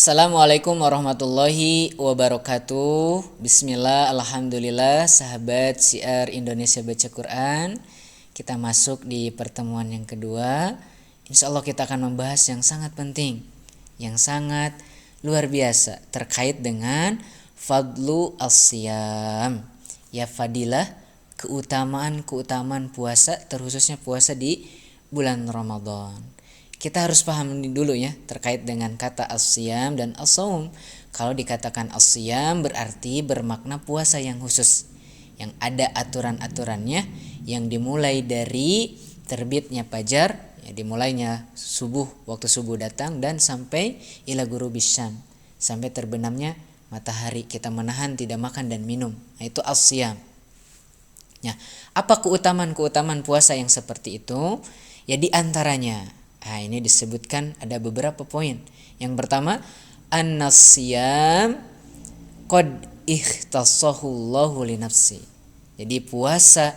Assalamualaikum warahmatullahi wabarakatuh. Bismillah, alhamdulillah, sahabat Syiar Indonesia Baca Quran. Kita masuk di pertemuan yang kedua. Insya Allah kita akan membahas yang sangat penting, yang sangat luar biasa terkait dengan fadlu as-siyam. Ya, fadilah, keutamaan puasa, terkhususnya puasa di bulan Ramadan. Kita harus paham dulu ya terkait dengan kata as-siyam dan as-saum. Kalau dikatakan as-siyam berarti bermakna puasa yang khusus, yang ada aturan-aturannya, yang dimulai dari terbitnya fajar, ya dimulainya subuh, waktu subuh datang dan sampai ila ghurubis syam, sampai terbenamnya matahari, kita menahan tidak makan dan minum. Nah, itu as-siyam. Ya, apa keutamaan puasa yang seperti itu? Ya, di antaranya ini disebutkan ada beberapa poin. Yang pertama, an-siyam qad ikhtassahu Allahu li nafsi. Jadi puasa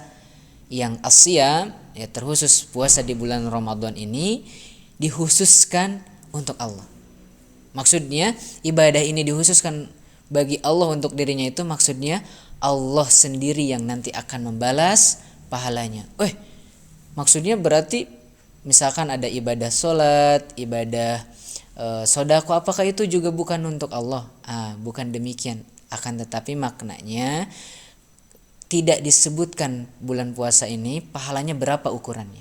yang as-siyam, ya terkhusus puasa di bulan Ramadan ini dikhususkan untuk Allah. Maksudnya ibadah ini dikhususkan bagi Allah untuk dirinya, itu maksudnya Allah sendiri yang nanti akan membalas pahalanya. Maksudnya berarti misalkan ada ibadah sholat, ibadah sodako, apakah itu juga bukan untuk Allah? Bukan demikian. Akan tetapi maknanya tidak disebutkan bulan puasa ini pahalanya berapa ukurannya.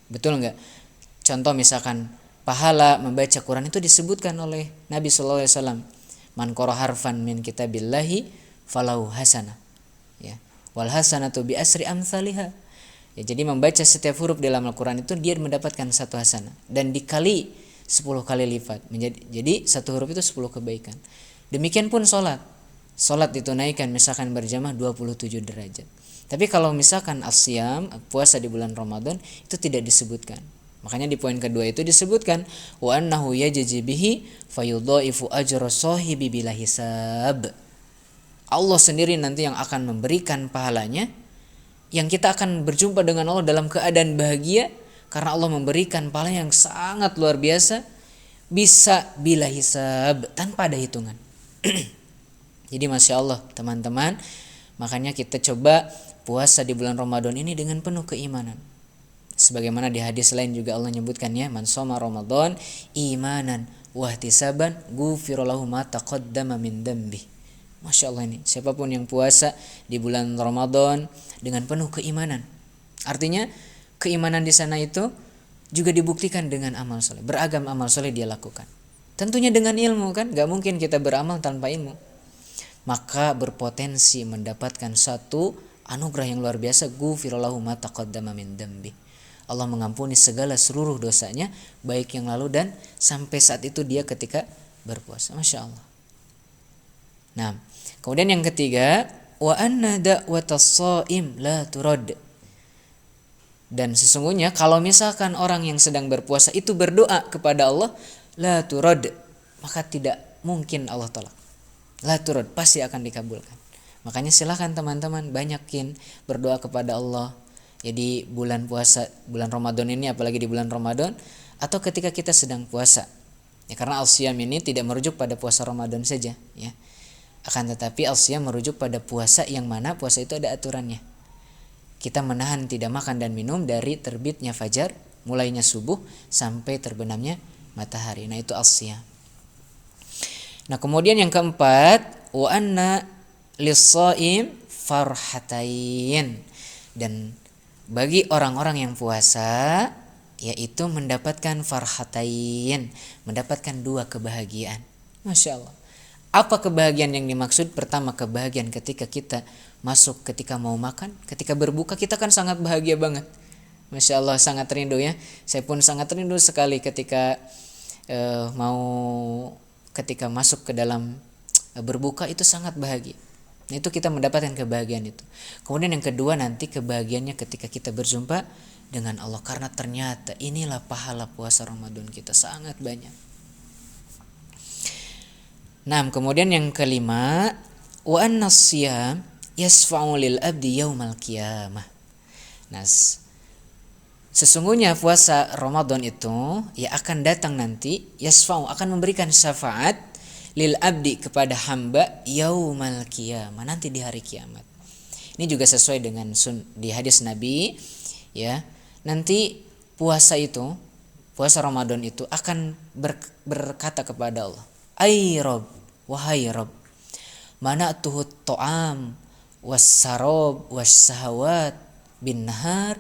Betul nggak? Contoh misalkan pahala membaca Quran itu disebutkan oleh Nabi SAW. Man qara harfan min kitabillahi falahu hasanah. Ya. Wal hasanatu bi asri amsalihha. Ya, jadi membaca setiap huruf dalam Al-Quran itu dia mendapatkan satu hasanah dan dikali 10 kali lipat. Jadi satu huruf itu 10 kebaikan. Demikian pun sholat. Sholat ditunaikan misalkan berjamaah 27 derajat. Tapi kalau misalkan as-siyam, puasa di bulan Ramadan, itu tidak disebutkan. Makanya di poin kedua itu disebutkan wa annahu yajzi bihi fayudhaifu ajra sahibi bila hisab. Allah sendiri nanti yang akan memberikan pahalanya, yang kita akan berjumpa dengan Allah dalam keadaan bahagia karena Allah memberikan pahala yang sangat luar biasa, bisa bila hisab, tanpa ada hitungan. Jadi Masya Allah teman-teman, makanya kita coba puasa di bulan Ramadan ini dengan penuh keimanan. Sebagaimana di hadis lain juga Allah menyebutkan, ya, man shoma Ramadan imanan wahtisaban ghufira lahu ma taqaddama min dzambi. Masya Allah, ini siapapun yang puasa di bulan Ramadan dengan penuh keimanan, artinya keimanan di sana itu juga dibuktikan dengan amal soleh, beragam amal soleh dia lakukan. Tentunya dengan ilmu, kan gak mungkin kita beramal tanpa ilmu. Maka berpotensi mendapatkan satu anugerah yang luar biasa, ghufira lahu ma taqaddama min dzambi. Allah mengampuni segala seluruh dosanya, baik yang lalu dan sampai saat itu dia ketika berpuasa. Masya Allah. Nah, kemudian yang ketiga, wa anna da'watas shaim la turad. Dan sesungguhnya kalau misalkan orang yang sedang berpuasa itu berdoa kepada Allah, la turad, maka tidak mungkin Allah tolak. La turad, pasti akan dikabulkan. Makanya silakan teman-teman banyakin berdoa kepada Allah. Jadi bulan puasa, bulan Ramadan ini, apalagi di bulan Ramadan atau ketika kita sedang puasa. Ya, karena al-siyam ini tidak merujuk pada puasa Ramadan saja, ya. Akan tetapi al-siyam merujuk pada puasa yang mana puasa itu ada aturannya. Kita menahan tidak makan dan minum dari terbitnya fajar, mulainya subuh sampai terbenamnya matahari. Nah, itu al-siyam. Nah, kemudian yang keempat, wa anna lis-shaim farhatain. Dan bagi orang-orang yang puasa, yaitu mendapatkan farhatain, mendapatkan dua kebahagiaan. Masya Allah. Apa kebahagiaan yang dimaksud? Pertama, kebahagiaan ketika kita masuk, ketika mau makan, ketika berbuka, kita kan sangat bahagia banget. Masya Allah, sangat rindu, ya. Saya pun sangat rindu sekali ketika ketika masuk ke dalam berbuka, itu sangat bahagia. Nah, itu kita mendapatkan kebahagiaan itu. Kemudian yang kedua, nanti kebahagiaannya ketika kita berjumpa dengan Allah, karena ternyata inilah pahala puasa Ramadan kita sangat banyak. Nah, kemudian yang kelima, wa anna siyam yasfa'u lil abdi yaumal qiyamah. Nah, Sesungguhnya puasa Ramadan itu ya akan datang nanti, yasfa'u, akan memberikan syafaat lil abdi, kepada hamba, yaumal qiyamah, nanti di hari kiamat. Ini juga sesuai dengan di hadis Nabi ya. Nanti puasa Ramadan itu akan berkata kepada Allah, "Ai Rabb, wahai Rabb, mana tuhut to'am was-sarob was-sahawat bin nahar."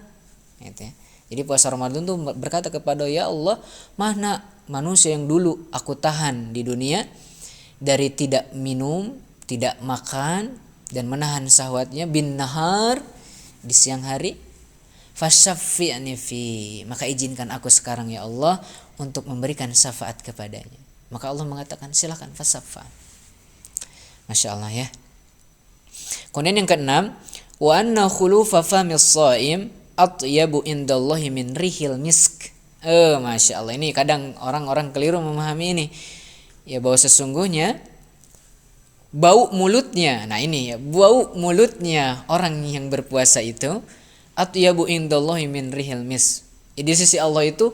Gitu ya. Jadi puasa Ramadan tuh berkata kepada, "Ya Allah, mana manusia yang dulu aku tahan di dunia dari tidak minum, tidak makan dan menahan syahwatnya, bin nahar, di siang hari, fasyaffi'ni fi, maka izinkan aku sekarang ya Allah untuk memberikan syafaat kepadanya." Maka Allah mengatakan, silakan fasaffa. Masya Allah ya. Kemudian yang keenam, wa anna khulufa famis shaim atyabu indallahi min rihil misk. Masya Allah, ini kadang orang-orang keliru memahami ini ya, bahwa sesungguhnya bau mulutnya, nah ini ya, bau mulutnya orang yang berpuasa itu atyabu indallahi min rihil misk. Di sisi Allah itu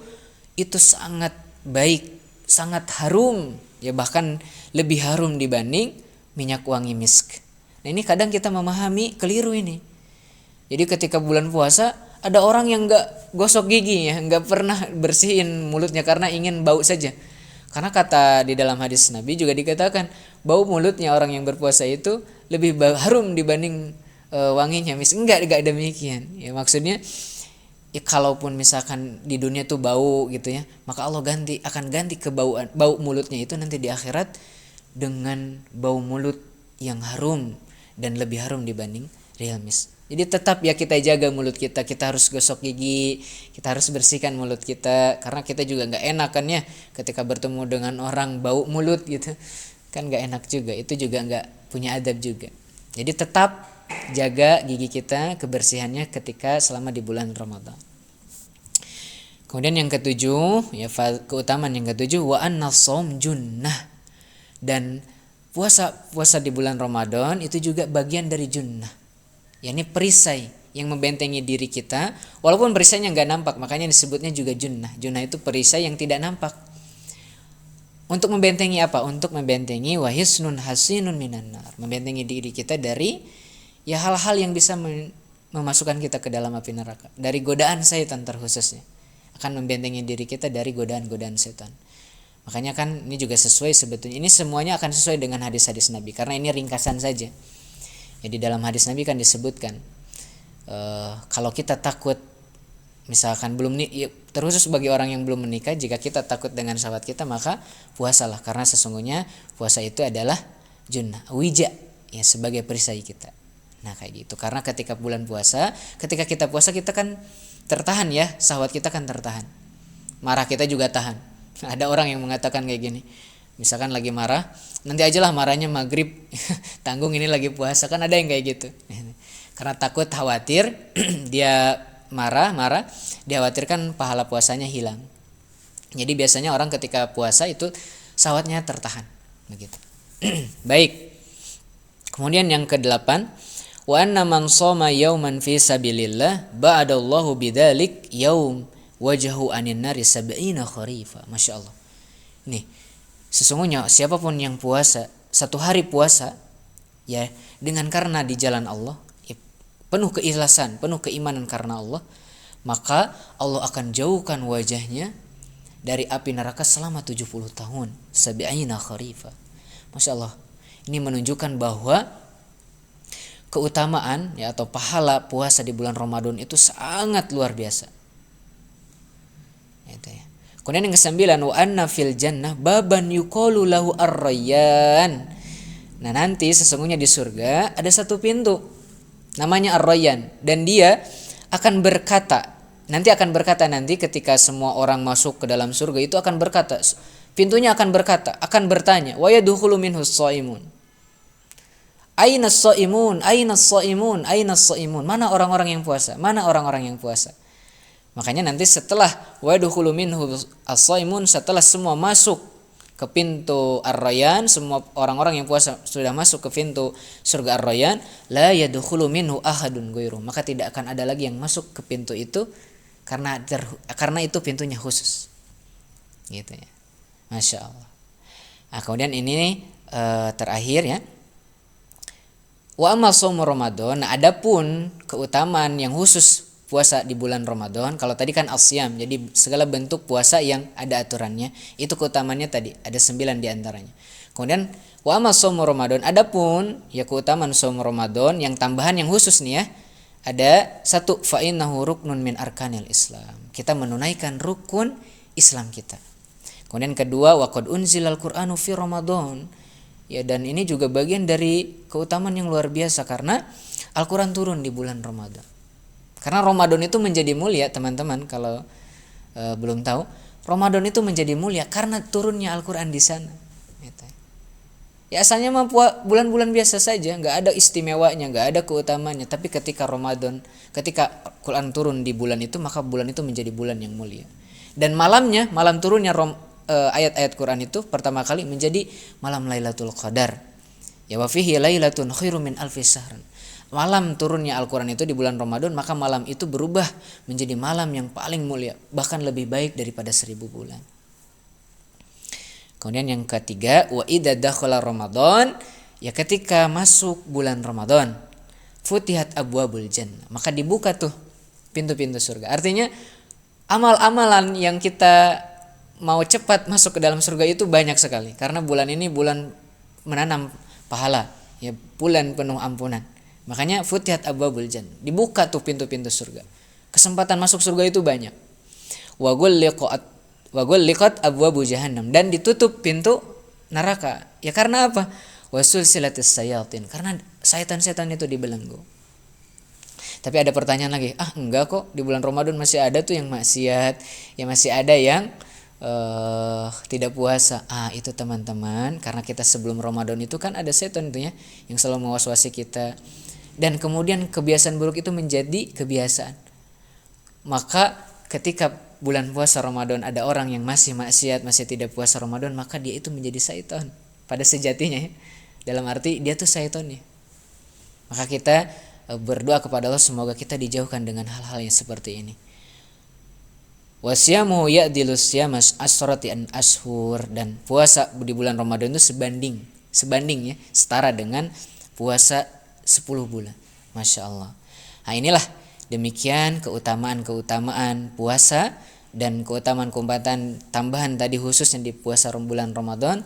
sangat baik, sangat harum ya, bahkan lebih harum dibanding minyak wangi misk. Nah ini kadang kita memahami keliru ini. Jadi ketika bulan puasa ada orang yang nggak gosok gigi ya, nggak pernah bersihin mulutnya karena ingin bau saja. Karena kata di dalam hadis Nabi juga dikatakan bau mulutnya orang yang berpuasa itu lebih harum dibanding wanginya misk. Enggak demikian. Ya maksudnya ya, kalaupun misalkan di dunia tuh bau gitu ya, maka Allah akan ganti bau mulutnya itu nanti di akhirat dengan bau mulut yang harum dan lebih harum dibanding real misk. Jadi tetap ya kita jaga mulut kita harus gosok gigi, kita harus bersihkan mulut kita, karena kita juga nggak enak kan ya ketika bertemu dengan orang bau mulut gitu, kan nggak enak juga, itu juga nggak punya adab juga. Jadi tetap jaga gigi kita, kebersihannya ketika selama di bulan Ramadan. Kemudian yang ketujuh ya, keutamaan yang ketujuh, wa an-shaum junnah, dan puasa di bulan Ramadan itu juga bagian dari junnah. Yakni perisai yang membentengi diri kita, walaupun perisainya nggak nampak, makanya disebutnya juga junnah. Junnah itu perisai yang tidak nampak. Untuk membentengi apa? Untuk membentengi wahisnun hasinun minan nar, membentengi diri kita dari ya hal-hal yang bisa memasukkan kita ke dalam api neraka, dari godaan setan terkhususnya. Akan membentengi diri kita dari godaan-godaan setan. Makanya kan ini juga sesuai sebetulnya. Ini semuanya akan sesuai dengan hadis-hadis Nabi, karena ini ringkasan saja. Jadi dalam hadis Nabi kan disebutkan kalau kita takut misalkan belum terkhusus bagi orang yang belum menikah, jika kita takut dengan syahwat kita maka puasalah, karena sesungguhnya puasa itu adalah junnah, wija ya, sebagai perisai kita. Nah kayak gitu, karena ketika bulan puasa, ketika kita puasa kita kan tertahan ya, syahwat kita kan tertahan, marah kita juga tahan. Ada orang yang mengatakan kayak gini, misalkan lagi marah, nanti ajalah marahnya maghrib, tanggung ini lagi puasa, kan ada yang kayak gitu. Karena takut khawatir dia marah, dikhawatirkan pahala puasanya hilang. Jadi biasanya orang ketika puasa itu syahwatnya tertahan, begitu. Baik. Kemudian yang ke-8, wa anna man shoma yauman fi sabilillah ba'adallahu bidzalik yaum wajhu anin nari sab'ina kharifa. Masya Allah. Nih, sesungguhnya siapapun yang puasa satu hari puasa ya dengan karena di jalan Allah ya, penuh keikhlasan, penuh keimanan karena Allah, maka Allah akan jauhkan wajahnya dari api neraka selama 70 tahun, sab'ina kharifa. Masya Allah. Ini menunjukkan bahwa keutamaan ya atau pahala puasa di bulan Ramadan itu sangat luar biasa. Itu ya. Kemudian yang ke-9, wa anna fil jannah baban yuqalu lahu ar-rayyan. Nah, nanti sesungguhnya di surga ada satu pintu namanya ar-rayyan, dan dia akan berkata nanti ketika semua orang masuk ke dalam surga itu akan berkata, pintunya akan bertanya, wa yadkhulu minhu as-shaimun. Aina as-shaimun? Aina as-shaimun? Aina as-shaimun? Mana orang-orang yang puasa? Mana orang-orang yang puasa? Makanya nanti setelah wadkhulu minhu as-shaimun, setelah semua masuk ke pintu ar-rayyan, semua orang-orang yang puasa sudah masuk ke pintu surga ar-rayyan, la yadkhulu minhu ahadun ghairu, maka tidak akan ada lagi yang masuk ke pintu itu karena itu pintunya khusus. Gitu ya. Masya Allah. Nah, kemudian ini terakhir ya. Wa amma shaum Ramadan. Nah, adapun keutamaan yang khusus puasa di bulan Ramadan, kalau tadi kan asyam, jadi segala bentuk puasa yang ada aturannya, itu keutamaannya tadi ada 9 di antaranya. Kemudian wa amma shaum Ramadan, adapun ya keutamaan shaum Ramadan yang tambahan yang khusus nih ya, ada satu, fa innahu ruknun min arkanil Islam. Kita menunaikan rukun Islam kita. Kemudian kedua, wa qad unzilal Qur'anu fi Ramadan. Ya, dan ini juga bagian dari keutamaan yang luar biasa karena Al-Qur'an turun di bulan Ramadan. Karena Ramadan itu menjadi mulia, teman-teman, kalau belum tahu, Ramadan itu menjadi mulia karena turunnya Al-Qur'an di sana. Gitu. Ya asalnya mah bulan-bulan biasa saja, nggak ada istimewanya, nggak ada keutamaannya. Tapi ketika Quran turun di bulan itu, maka bulan itu menjadi bulan yang mulia. Dan malamnya, malam turunnya ayat-ayat Quran itu pertama kali menjadi malam Lailatul Qadar. Ya wa fihi lailatun khairum min alfi syahr. Malam turunnya Al-Quran itu di bulan Ramadan, maka malam itu berubah menjadi malam yang paling mulia, bahkan lebih baik daripada 1000 bulan. Kemudian yang ketiga, wa idza dakhala Ramadan, ya ketika masuk bulan Ramadan, futihat abwabul jannah, maka dibuka tuh pintu-pintu surga. Artinya amal-amalan yang kita mau cepat masuk ke dalam surga itu banyak sekali, karena bulan ini bulan menanam pahala, ya bulan penuh ampunan. Makanya futihat abwabul jannah, dibuka tuh pintu-pintu surga. Kesempatan masuk surga itu banyak. Wa ghulliqat abwabu jahannam, dan ditutup pintu neraka. Ya karena apa? Wa sulsilatis sayatin, karena setan-setan itu dibelenggu. Tapi ada pertanyaan lagi, enggak kok, di bulan Ramadan masih ada tuh yang maksiat, ya masih ada yang tidak puasa. Itu teman-teman, karena kita sebelum Ramadan itu kan ada setan itu ya, yang selalu mewaswasi kita. Dan kemudian kebiasaan buruk itu menjadi kebiasaan. Maka ketika bulan puasa Ramadan ada orang yang masih maksiat, masih tidak puasa Ramadan, maka dia itu menjadi syaitan pada sejatinya ya. Dalam arti dia tuh syaitannya. Maka kita berdoa kepada Allah semoga kita dijauhkan dengan hal-hal yang seperti ini. Wasyamu ya'dilus syamas asrati an ashur, dan puasa di bulan Ramadan itu sebanding ya, setara dengan puasa 10 bulan. Masya Allah. Nah inilah demikian keutamaan puasa dan keutamaan tambahan tadi khususnya di puasa bulan Ramadan.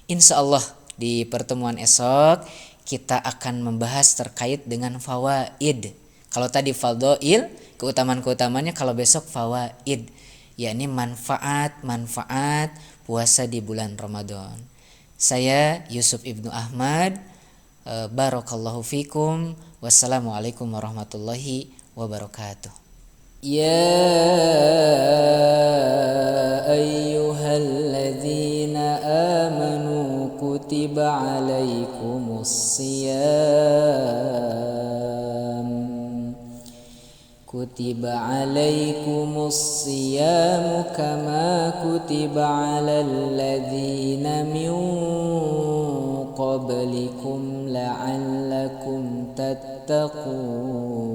Insya Allah di pertemuan esok kita akan membahas terkait dengan fawaid. Kalau tadi fadhail, keutamaan-keutamaannya, kalau besok fawaid, yakni manfaat puasa di bulan Ramadan. Saya Yusuf Ibnu Ahmad, barakallahu fikum, wassalamualaikum warahmatullahi wabarakatuh. Ya ayyuhalladzina amanu kutiba alaikumus siyam kama kutiba alal ladzina min qablikum la'allakum tattaqun.